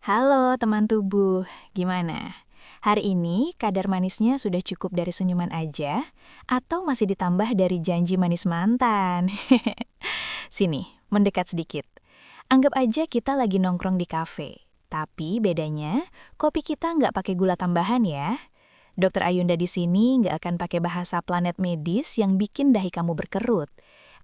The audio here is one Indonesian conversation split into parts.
Halo teman tubuh, gimana? Hari ini kadar manisnya sudah cukup dari senyuman aja atau masih ditambah dari janji manis mantan? Sini, mendekat sedikit. Anggap aja kita lagi nongkrong di kafe. Tapi bedanya, kopi kita nggak pakai gula tambahan ya. Dokter Ayunda di sini nggak akan pakai bahasa planet medis yang bikin dahi kamu berkerut.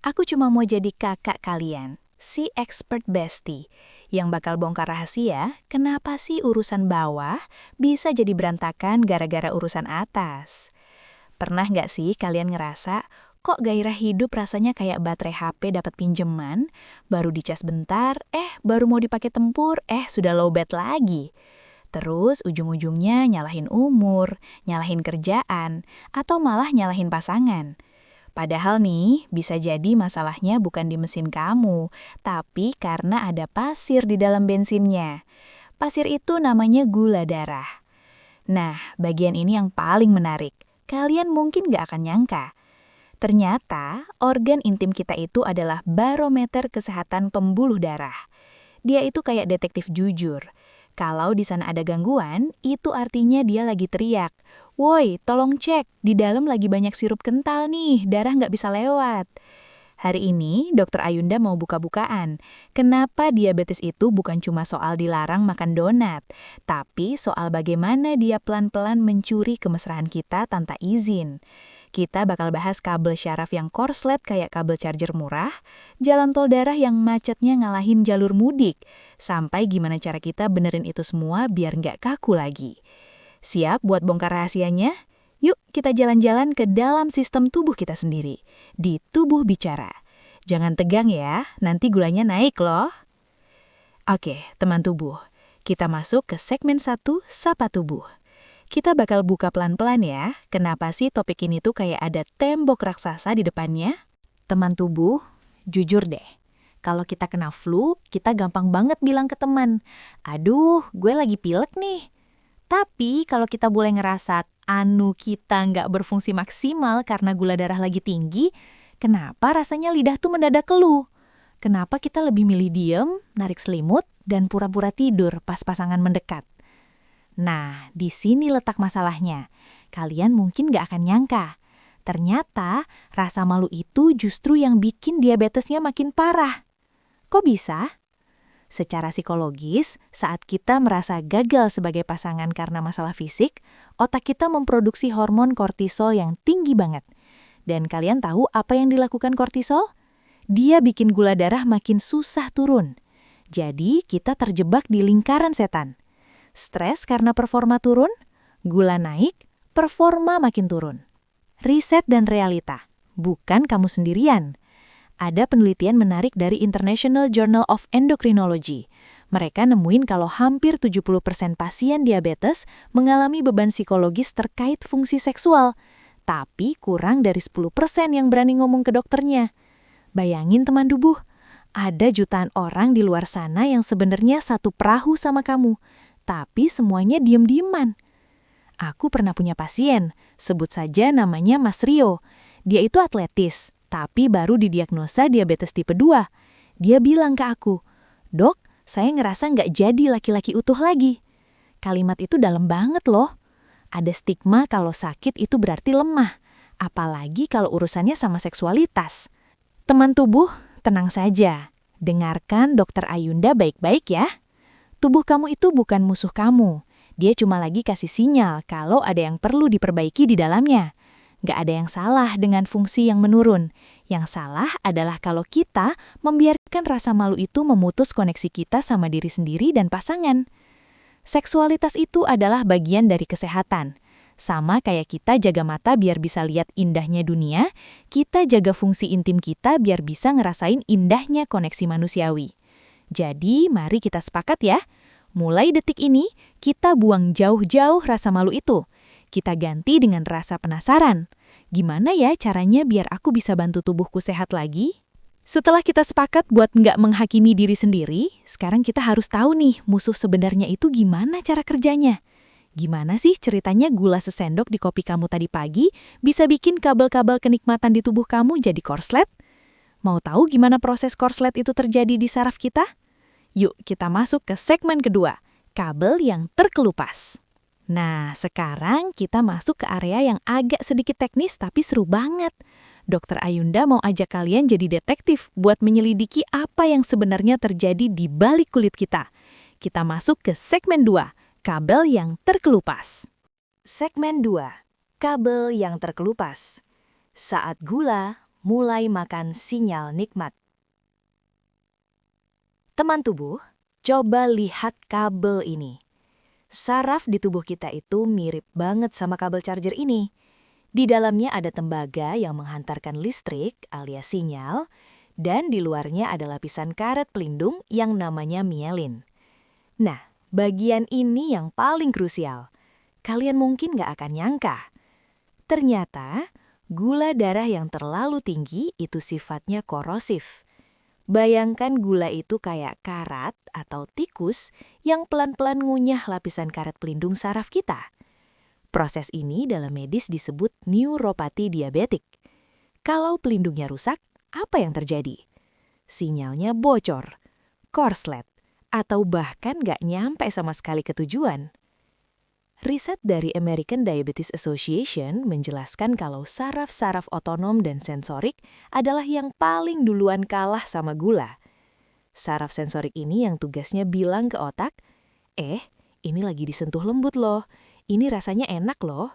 Aku cuma mau jadi kakak kalian, si expert bestie, yang bakal bongkar rahasia kenapa sih urusan bawah bisa jadi berantakan gara-gara urusan atas. Pernah nggak sih kalian ngerasa, kok gairah hidup rasanya kayak baterai HP dapat pinjeman, baru dicas bentar, baru mau dipakai tempur, sudah lowbat lagi. Terus ujung-ujungnya nyalahin umur, nyalahin kerjaan, atau malah nyalahin pasangan. Padahal nih, bisa jadi masalahnya bukan di mesin kamu, tapi karena ada pasir di dalam bensinnya. Pasir itu namanya gula darah. Nah, bagian ini yang paling menarik. Kalian mungkin nggak akan nyangka. Ternyata, organ intim kita itu adalah barometer kesehatan pembuluh darah. Dia itu kayak detektif jujur. Kalau di sana ada gangguan, itu artinya dia lagi teriak. Woi, tolong cek, di dalam lagi banyak sirup kental nih, darah nggak bisa lewat. Hari ini, Dokter Ayunda mau buka-bukaan. Kenapa diabetes itu bukan cuma soal dilarang makan donat, tapi soal bagaimana dia pelan-pelan mencuri kemesraan kita tanpa izin. Kita bakal bahas kabel syaraf yang korslet kayak kabel charger murah, jalan tol darah yang macetnya ngalahin jalur mudik, sampai gimana cara kita benerin itu semua biar nggak kaku lagi. Siap buat bongkar rahasianya? Yuk kita jalan-jalan ke dalam sistem tubuh kita sendiri, di tubuh bicara. Jangan tegang ya, nanti gulanya naik loh. Oke, teman tubuh, kita masuk ke segmen 1, Sapa Tubuh. Kita bakal buka pelan-pelan ya, kenapa sih topik ini tuh kayak ada tembok raksasa di depannya? Teman tubuh, jujur deh, kalau kita kena flu, kita gampang banget bilang ke teman, aduh, gue lagi pilek nih. Tapi kalau kita boleh ngerasa anu kita nggak berfungsi maksimal karena gula darah lagi tinggi, kenapa rasanya lidah tuh mendadak keluh? Kenapa kita lebih milih diem, narik selimut, dan pura-pura tidur pas pasangan mendekat? Nah, di sini letak masalahnya. Kalian mungkin nggak akan nyangka. Ternyata rasa malu itu justru yang bikin diabetesnya makin parah. Kok bisa? Secara psikologis, saat kita merasa gagal sebagai pasangan karena masalah fisik, otak kita memproduksi hormon kortisol yang tinggi banget. Dan kalian tahu apa yang dilakukan kortisol? Dia bikin gula darah makin susah turun. Jadi, kita terjebak di lingkaran setan. Stres karena performa turun, gula naik, performa makin turun. Riset dan realita, bukan kamu sendirian. Ada penelitian menarik dari International Journal of Endocrinology. Mereka nemuin kalau hampir 70% pasien diabetes mengalami beban psikologis terkait fungsi seksual, tapi kurang dari 10% yang berani ngomong ke dokternya. Bayangin teman tubuh, ada jutaan orang di luar sana yang sebenarnya satu perahu sama kamu, tapi semuanya diem-dieman. Aku pernah punya pasien, sebut saja namanya Mas Rio. Dia itu atletis, tapi baru didiagnosa diabetes tipe 2. Dia bilang ke aku, "Dok, saya ngerasa nggak jadi laki-laki utuh lagi." Kalimat itu dalam banget loh. Ada stigma kalau sakit itu berarti lemah, apalagi kalau urusannya sama seksualitas. Teman tubuh, tenang saja. Dengarkan Dokter Ayunda baik-baik ya. Tubuh kamu itu bukan musuh kamu. Dia cuma lagi kasih sinyal kalau ada yang perlu diperbaiki di dalamnya. Nggak ada yang salah dengan fungsi yang menurun. Yang salah adalah kalau kita membiarkan rasa malu itu memutus koneksi kita sama diri sendiri dan pasangan. Seksualitas itu adalah bagian dari kesehatan. Sama kayak kita jaga mata biar bisa lihat indahnya dunia, kita jaga fungsi intim kita biar bisa ngerasain indahnya koneksi manusiawi. Jadi, mari kita sepakat ya. Mulai detik ini, kita buang jauh-jauh rasa malu itu. Kita ganti dengan rasa penasaran. Gimana ya caranya biar aku bisa bantu tubuhku sehat lagi? Setelah kita sepakat buat nggak menghakimi diri sendiri, sekarang kita harus tahu nih musuh sebenarnya itu gimana cara kerjanya. Gimana sih ceritanya gula sesendok di kopi kamu tadi pagi bisa bikin kabel-kabel kenikmatan di tubuh kamu jadi korslet? Mau tahu gimana proses korslet itu terjadi di saraf kita? Yuk kita masuk ke segmen kedua, kabel yang terkelupas. Nah, sekarang kita masuk ke area yang agak sedikit teknis tapi seru banget. Dokter Ayunda mau ajak kalian jadi detektif buat menyelidiki apa yang sebenarnya terjadi di balik kulit kita. Kita masuk ke segmen 2, kabel yang terkelupas. Segmen 2, kabel yang terkelupas. Saat gula mulai makan sinyal nikmat. Teman tubuh, coba lihat kabel ini. Saraf di tubuh kita itu mirip banget sama kabel charger ini. Di dalamnya ada tembaga yang menghantarkan listrik alias sinyal, dan di luarnya ada lapisan karet pelindung yang namanya mielin. Nah, bagian ini yang paling krusial. Kalian mungkin nggak akan nyangka. Ternyata, gula darah yang terlalu tinggi itu sifatnya korosif. Bayangkan gula itu kayak karat atau tikus yang pelan-pelan ngunyah lapisan karet pelindung saraf kita. Proses ini dalam medis disebut neuropati diabetik. Kalau pelindungnya rusak, apa yang terjadi? Sinyalnya bocor, korslet, atau bahkan nggak nyampe sama sekali ke tujuan. Riset dari American Diabetes Association menjelaskan kalau saraf-saraf otonom dan sensorik adalah yang paling duluan kalah sama gula. Saraf sensorik ini yang tugasnya bilang ke otak, ini lagi disentuh lembut loh, ini rasanya enak loh.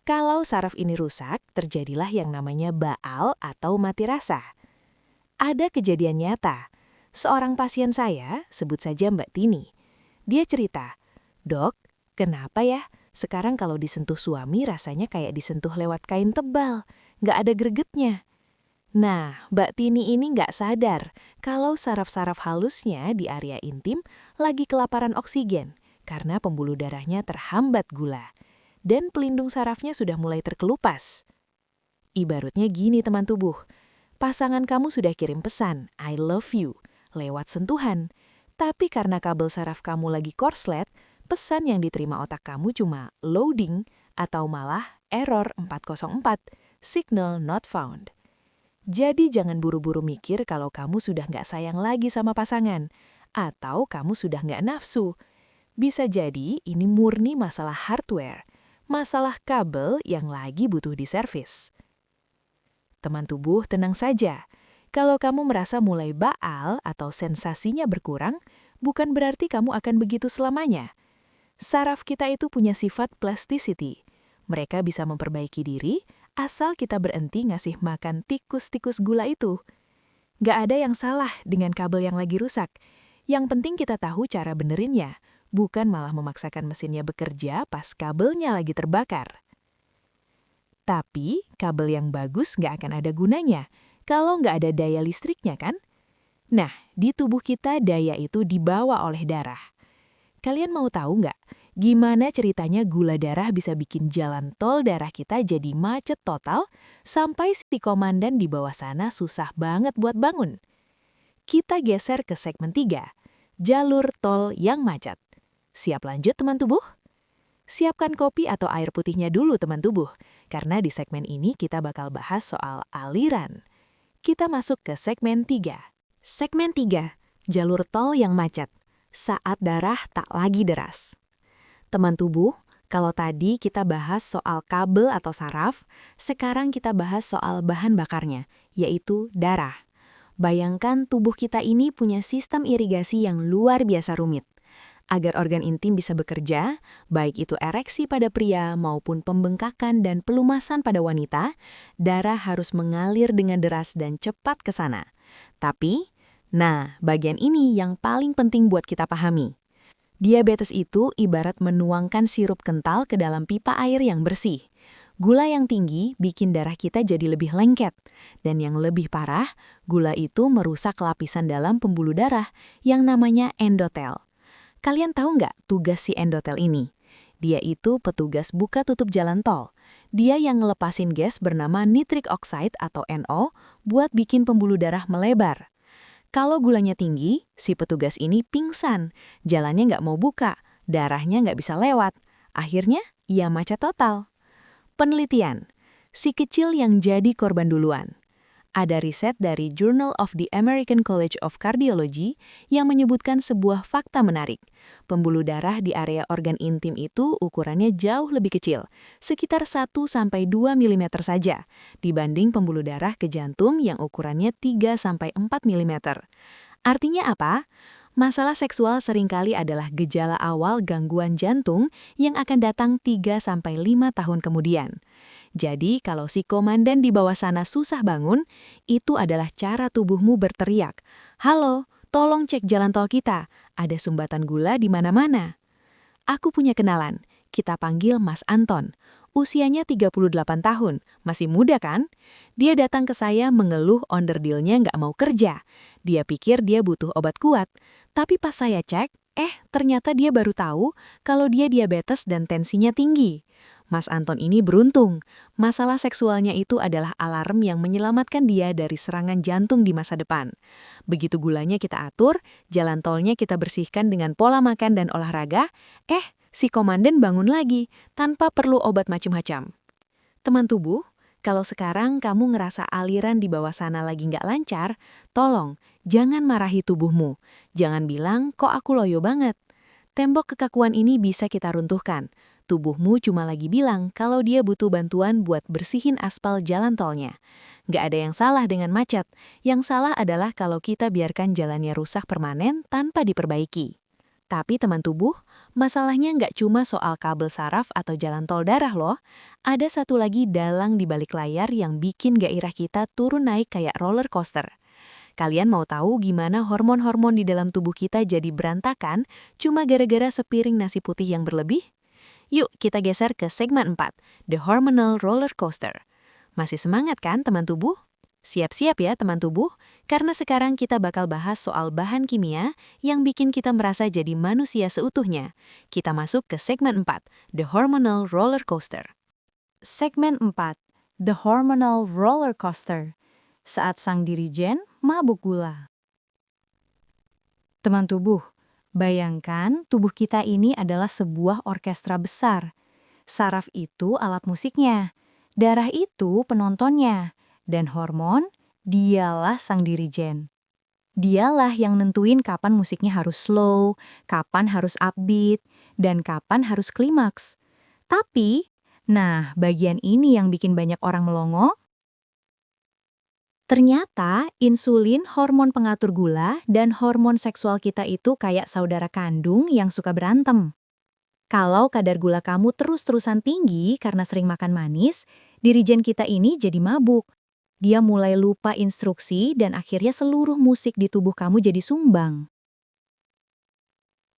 Kalau saraf ini rusak, terjadilah yang namanya baal atau mati rasa. Ada kejadian nyata. Seorang pasien saya, sebut saja Mbak Tini. Dia cerita, "Dok, kenapa ya sekarang kalau disentuh suami rasanya kayak disentuh lewat kain tebal, nggak ada gregetnya?" Nah, Mbak Tini ini nggak sadar kalau saraf-saraf halusnya di area intim lagi kelaparan oksigen karena pembuluh darahnya terhambat gula. Dan pelindung sarafnya sudah mulai terkelupas. Ibaratnya gini teman tubuh, pasangan kamu sudah kirim pesan, I love you, lewat sentuhan. Tapi karena kabel saraf kamu lagi korslet, pesan yang diterima otak kamu cuma loading atau malah error 404, signal not found. Jadi jangan buru-buru mikir kalau kamu sudah nggak sayang lagi sama pasangan, atau kamu sudah nggak nafsu. Bisa jadi ini murni masalah hardware, masalah kabel yang lagi butuh diservis. Teman tubuh, tenang saja. Kalau kamu merasa mulai baal atau sensasinya berkurang, bukan berarti kamu akan begitu selamanya. Saraf kita itu punya sifat plasticity. Mereka bisa memperbaiki diri, asal kita berhenti ngasih makan tikus-tikus gula itu. Gak ada yang salah dengan kabel yang lagi rusak. Yang penting kita tahu cara benerinnya, bukan malah memaksakan mesinnya bekerja pas kabelnya lagi terbakar. Tapi, kabel yang bagus gak akan ada gunanya kalau gak ada daya listriknya kan? Nah, di tubuh kita daya itu dibawa oleh darah. Kalian mau tahu nggak, gimana ceritanya gula darah bisa bikin jalan tol darah kita jadi macet total, sampai si komandan di bawah sana susah banget buat bangun? Kita geser ke segmen 3, jalur tol yang macet. Siap lanjut teman tubuh? Siapkan kopi atau air putihnya dulu teman tubuh, karena di segmen ini kita bakal bahas soal aliran. Kita masuk ke segmen 3. Segmen 3, jalur tol yang macet. Saat darah tak lagi deras. Teman tubuh, kalau tadi kita bahas soal kabel atau saraf, sekarang kita bahas soal bahan bakarnya, yaitu darah. Bayangkan tubuh kita ini punya sistem irigasi yang luar biasa rumit. Agar organ intim bisa bekerja, baik itu ereksi pada pria maupun pembengkakan dan pelumasan pada wanita, darah harus mengalir dengan deras dan cepat ke sana. Tapi, bagian ini yang paling penting buat kita pahami. Diabetes itu ibarat menuangkan sirup kental ke dalam pipa air yang bersih. Gula yang tinggi bikin darah kita jadi lebih lengket. Dan yang lebih parah, gula itu merusak lapisan dalam pembuluh darah yang namanya endotel. Kalian tahu nggak tugas si endotel ini? Dia itu petugas buka tutup jalan tol. Dia yang ngelepasin gas bernama nitric oxide atau NO buat bikin pembuluh darah melebar. Kalau gulanya tinggi, si petugas ini pingsan, jalannya nggak mau buka, darahnya nggak bisa lewat. Akhirnya, ia macet total. Penelitian, si kecil yang jadi korban duluan. Ada riset dari Journal of the American College of Cardiology yang menyebutkan sebuah fakta menarik. Pembuluh darah di area organ intim itu ukurannya jauh lebih kecil, sekitar 1-2 mm saja, dibanding pembuluh darah ke jantung yang ukurannya 3-4 mm. Artinya apa? Masalah seksual seringkali adalah gejala awal gangguan jantung yang akan datang 3-5 tahun kemudian. Jadi, kalau si komandan di bawah sana susah bangun, itu adalah cara tubuhmu berteriak, "Halo, tolong cek jalan tol kita, ada sumbatan gula di mana-mana." Aku punya kenalan, kita panggil Mas Anton. Usianya 38 tahun, masih muda kan? Dia datang ke saya mengeluh onderdilnya nggak mau kerja. Dia pikir dia butuh obat kuat, tapi pas saya cek, ternyata dia baru tahu kalau dia diabetes dan tensinya tinggi. Mas Anton ini beruntung, masalah seksualnya itu adalah alarm yang menyelamatkan dia dari serangan jantung di masa depan. Begitu gulanya kita atur, jalan tolnya kita bersihkan dengan pola makan dan olahraga, si komandan bangun lagi, tanpa perlu obat macam-macam. Teman tubuh, kalau sekarang kamu ngerasa aliran di bawah sana lagi nggak lancar, tolong, jangan marahi tubuhmu. Jangan bilang, kok aku loyo banget. Tembok kekakuan ini bisa kita runtuhkan. Tubuhmu cuma lagi bilang kalau dia butuh bantuan buat bersihin aspal jalan tolnya. Nggak ada yang salah dengan macet. Yang salah adalah kalau kita biarkan jalannya rusak permanen tanpa diperbaiki. Tapi teman tubuh, masalahnya nggak cuma soal kabel saraf atau jalan tol darah loh. Ada satu lagi dalang di balik layar yang bikin gairah kita turun naik kayak roller coaster. Kalian mau tahu gimana hormon-hormon di dalam tubuh kita jadi berantakan cuma gara-gara sepiring nasi putih yang berlebih? Yuk kita geser ke segmen 4, The Hormonal Roller Coaster. Masih semangat kan teman tubuh? Siap-siap ya teman tubuh, karena sekarang kita bakal bahas soal bahan kimia yang bikin kita merasa jadi manusia seutuhnya. Kita masuk ke segmen 4, The Hormonal Roller Coaster. Segmen 4, The Hormonal Roller Coaster. Saat sang dirijen mabuk gula. Teman tubuh, bayangkan tubuh kita ini adalah sebuah orkestra besar. Saraf itu alat musiknya, darah itu penontonnya, dan hormon, dialah sang dirijen. Dialah yang nentuin kapan musiknya harus slow, kapan harus upbeat, dan kapan harus klimaks. Tapi, bagian ini yang bikin banyak orang melongo. Ternyata, insulin, hormon pengatur gula, dan hormon seksual kita itu kayak saudara kandung yang suka berantem. Kalau kadar gula kamu terus-terusan tinggi karena sering makan manis, dirijen kita ini jadi mabuk. Dia mulai lupa instruksi dan akhirnya seluruh musik di tubuh kamu jadi sumbang.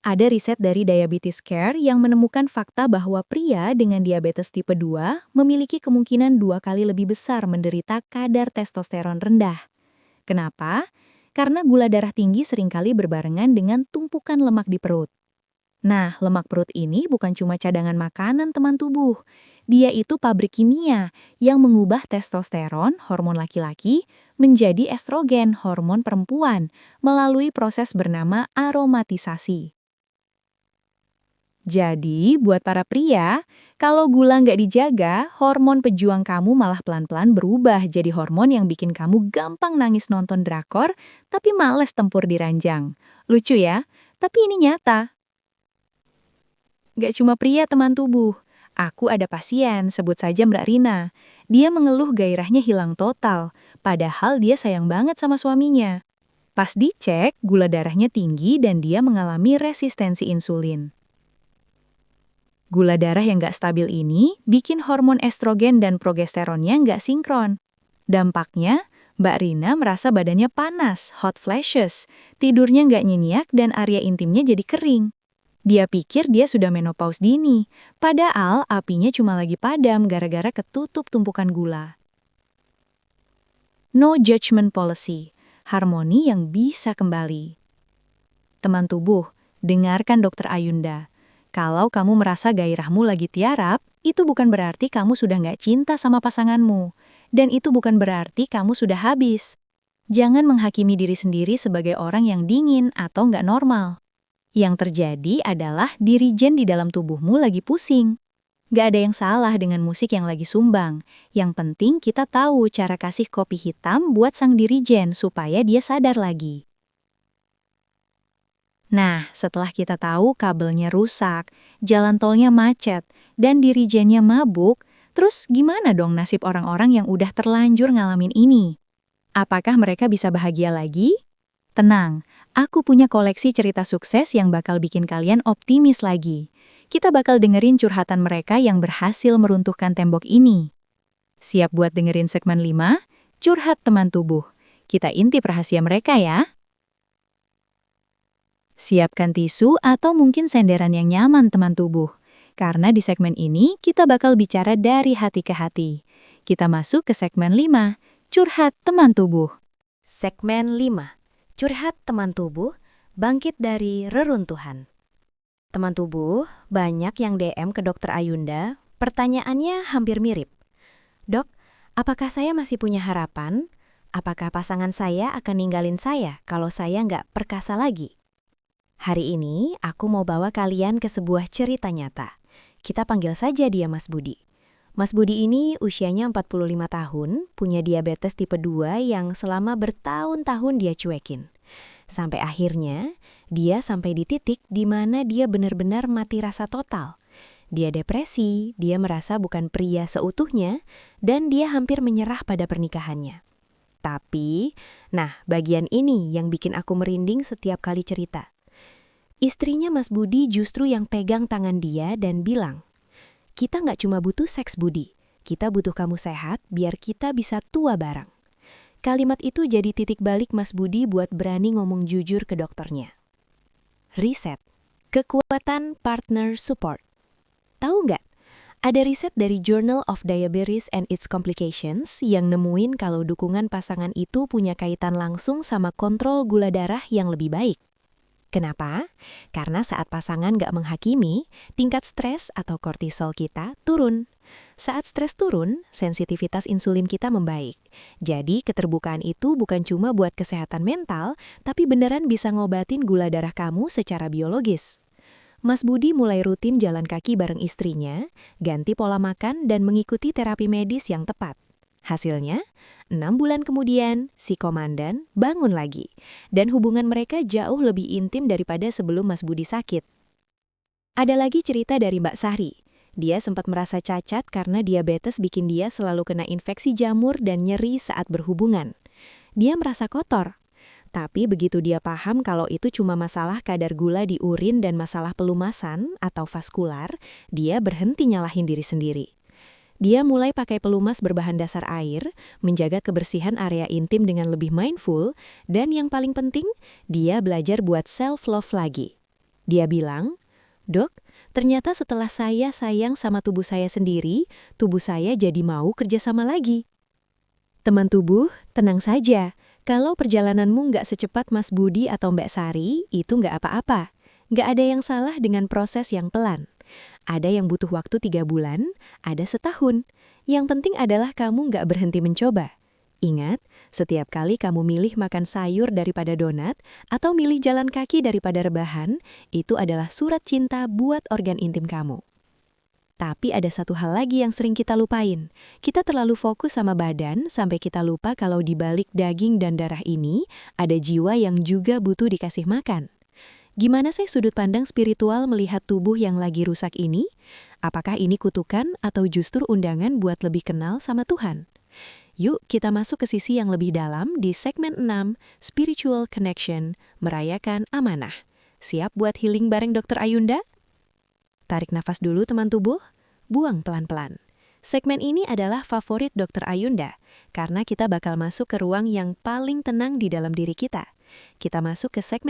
Ada riset dari Diabetes Care yang menemukan fakta bahwa pria dengan diabetes tipe 2 memiliki kemungkinan 2 kali lebih besar menderita kadar testosteron rendah. Kenapa? Karena gula darah tinggi seringkali berbarengan dengan tumpukan lemak di perut. Nah, lemak perut ini bukan cuma cadangan makanan teman tubuh. Dia itu pabrik kimia yang mengubah testosteron, hormon laki-laki, menjadi estrogen, hormon perempuan, melalui proses bernama aromatisasi. Jadi, buat para pria, kalau gula nggak dijaga, hormon pejuang kamu malah pelan-pelan berubah jadi hormon yang bikin kamu gampang nangis nonton drakor, tapi males tempur di ranjang. Lucu ya? Tapi ini nyata. Nggak cuma pria teman tubuh. Aku ada pasien, sebut saja Mbak Rina. Dia mengeluh gairahnya hilang total, padahal dia sayang banget sama suaminya. Pas dicek, gula darahnya tinggi dan dia mengalami resistensi insulin. Gula darah yang nggak stabil ini bikin hormon estrogen dan progesteronnya nggak sinkron. Dampaknya, Mbak Rina merasa badannya panas, hot flashes, tidurnya nggak nyenyak dan area intimnya jadi kering. Dia pikir dia sudah menopause dini, padahal apinya cuma lagi padam gara-gara ketutup tumpukan gula. No judgment policy, harmoni yang bisa kembali. Teman tubuh, dengarkan Dr. Ayunda. Kalau kamu merasa gairahmu lagi tiarap, itu bukan berarti kamu sudah nggak cinta sama pasanganmu. Dan itu bukan berarti kamu sudah habis. Jangan menghakimi diri sendiri sebagai orang yang dingin atau nggak normal. Yang terjadi adalah dirijen di dalam tubuhmu lagi pusing. Gak ada yang salah dengan musik yang lagi sumbang. Yang penting kita tahu cara kasih kopi hitam buat sang dirijen supaya dia sadar lagi. Nah, setelah kita tahu kabelnya rusak, jalan tolnya macet, dan dirijennya mabuk, terus gimana dong nasib orang-orang yang udah terlanjur ngalamin ini? Apakah mereka bisa bahagia lagi? Tenang, aku punya koleksi cerita sukses yang bakal bikin kalian optimis lagi. Kita bakal dengerin curhatan mereka yang berhasil meruntuhkan tembok ini. Siap buat dengerin segmen 5, Curhat Teman Tubuh. Kita intip rahasia mereka ya. Siapkan tisu atau mungkin senderan yang nyaman teman tubuh. Karena di segmen ini kita bakal bicara dari hati ke hati. Kita masuk ke segmen 5, Curhat Teman Tubuh. Segmen 5, Curhat Teman Tubuh, bangkit dari reruntuhan. Teman tubuh, banyak yang DM ke Dokter Ayunda, pertanyaannya hampir mirip. Dok, apakah saya masih punya harapan? Apakah pasangan saya akan ninggalin saya kalau saya nggak perkasa lagi? Hari ini aku mau bawa kalian ke sebuah cerita nyata. Kita panggil saja dia Mas Budi. Mas Budi ini usianya 45 tahun, punya diabetes tipe 2 yang selama bertahun-tahun dia cuekin. Sampai akhirnya, dia sampai di titik di mana dia benar-benar mati rasa total. Dia depresi, dia merasa bukan pria seutuhnya, dan dia hampir menyerah pada pernikahannya. Tapi, bagian ini yang bikin aku merinding setiap kali cerita. Istrinya Mas Budi justru yang pegang tangan dia dan bilang, "Kita nggak cuma butuh seks Budi, kita butuh kamu sehat biar kita bisa tua bareng." Kalimat itu jadi titik balik Mas Budi buat berani ngomong jujur ke dokternya. Riset, kekuatan partner support. Tahu nggak? Ada riset dari Journal of Diabetes and Its Complications yang nemuin kalau dukungan pasangan itu punya kaitan langsung sama kontrol gula darah yang lebih baik. Kenapa? Karena saat pasangan nggak menghakimi, tingkat stres atau kortisol kita turun. Saat stres turun, sensitivitas insulin kita membaik. Jadi keterbukaan itu bukan cuma buat kesehatan mental, tapi beneran bisa ngobatin gula darah kamu secara biologis. Mas Budi mulai rutin jalan kaki bareng istrinya, ganti pola makan dan mengikuti terapi medis yang tepat. Hasilnya, 6 bulan kemudian, si komandan bangun lagi. Dan hubungan mereka jauh lebih intim daripada sebelum Mas Budi sakit. Ada lagi cerita dari Mbak Sari. Dia sempat merasa cacat karena diabetes bikin dia selalu kena infeksi jamur dan nyeri saat berhubungan. Dia merasa kotor. Tapi begitu dia paham kalau itu cuma masalah kadar gula di urin dan masalah pelumasan atau vaskular, dia berhenti nyalahin diri sendiri. Dia mulai pakai pelumas berbahan dasar air, menjaga kebersihan area intim dengan lebih mindful, dan yang paling penting, dia belajar buat self-love lagi. Dia bilang, "Dok, ternyata setelah saya sayang sama tubuh saya sendiri, tubuh saya jadi mau kerjasama lagi." Teman tubuh, tenang saja. Kalau perjalananmu nggak secepat Mas Budi atau Mbak Sari, itu nggak apa-apa. Nggak ada yang salah dengan proses yang pelan. Ada yang butuh waktu 3 bulan, ada setahun. Yang penting adalah kamu nggak berhenti mencoba. Ingat, setiap kali kamu milih makan sayur daripada donat, atau milih jalan kaki daripada rebahan, itu adalah surat cinta buat organ intim kamu. Tapi ada satu hal lagi yang sering kita lupain. Kita terlalu fokus sama badan sampai kita lupa kalau di balik daging dan darah ini, ada jiwa yang juga butuh dikasih makan. Gimana sih sudut pandang spiritual melihat tubuh yang lagi rusak ini? Apakah ini kutukan atau justru undangan buat lebih kenal sama Tuhan? Yuk kita masuk ke sisi yang lebih dalam di segmen 6, Spiritual Connection, merayakan amanah. Siap buat healing bareng Dr. Ayunda? Tarik nafas dulu teman tubuh, buang pelan-pelan. Segmen ini adalah favorit Dr. Ayunda, karena kita bakal masuk ke ruang yang paling tenang di dalam diri kita. Kita masuk ke segmen